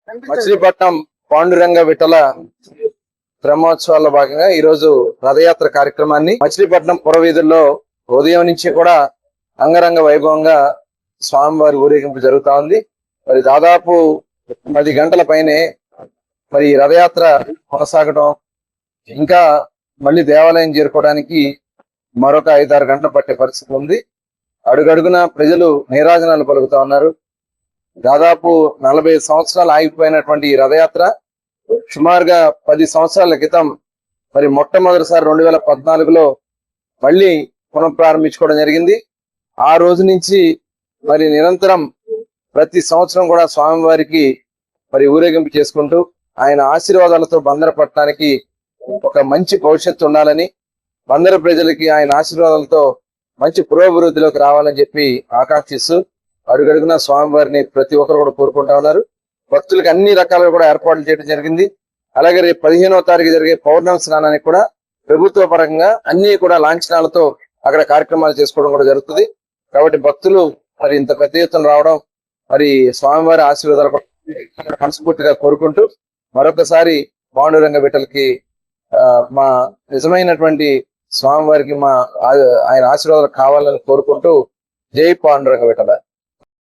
మచిలీపట్నం పాండురంగ విఠల బ్రహ్మోత్సవాల్లో భాగంగా ఈ రోజు రథయాత్ర కార్యక్రమాన్ని మచిలీపట్నం పురవీధుల్లో ఉదయం నుంచి కూడా అంగరంగ వైభవంగా స్వామివారి ఊరేగింపు జరుగుతా ఉంది. మరి దాదాపు 10 గంటల పైనే మరి రథయాత్ర కొనసాగడం, ఇంకా మళ్ళీ దేవాలయం చేరుకోవడానికి మరొక 5-6 గంటలు పట్టే పరిస్థితి ఉంది. అడుగడుగున ప్రజలు నీరాజనాలు పలుకుతా ఉన్నారు. దాదాపు 40 సంవత్సరాలు ఆగిపోయినటువంటి ఈ రథయాత్ర సుమారుగా 10 సంవత్సరాల క్రితం మరి మొట్టమొదటిసారి 2014లో మళ్ళీ పునఃప్రారంభించుకోవడం జరిగింది. ఆ రోజు నుంచి మరి నిరంతరం ప్రతి సంవత్సరం కూడా స్వామివారికి మరి ఊరేగింపు చేసుకుంటూ ఆయన ఆశీర్వాదాలతో బందర పట్టణానికి ఒక మంచి భవిష్యత్తు ఉండాలని, బందర ప్రజలకి ఆయన ఆశీర్వాదాలతో మంచి పురోభివృద్ధిలోకి రావాలని చెప్పి ఆకాంక్షిస్తూ అడుగడుగున స్వామివారిని ప్రతి ఒక్కరు కూడా కోరుకుంటా ఉన్నారు. భక్తులకు అన్ని రకాలుగా కూడా ఏర్పాట్లు చేయడం జరిగింది. అలాగే రేపు 15వ తారీఖు జరిగే పౌర్ణమి స్నానానికి కూడా ప్రభుత్వ పరంగా అన్ని కూడా లాంఛనాలతో అక్కడ కార్యక్రమాలు చేసుకోవడం కూడా జరుగుతుంది. కాబట్టి భక్తులు మరి ఇంత పెద్ద ఎత్తున రావడం మరి స్వామివారి ఆశీర్వాదాలు మనస్ఫూర్తిగా కోరుకుంటూ మరొకసారి పాండురంగ విఠలకి మా నిజమైనటువంటి స్వామివారికి ఆయన ఆశీర్వాదాలు కావాలని కోరుకుంటూ జై పాండురంగ విఠల.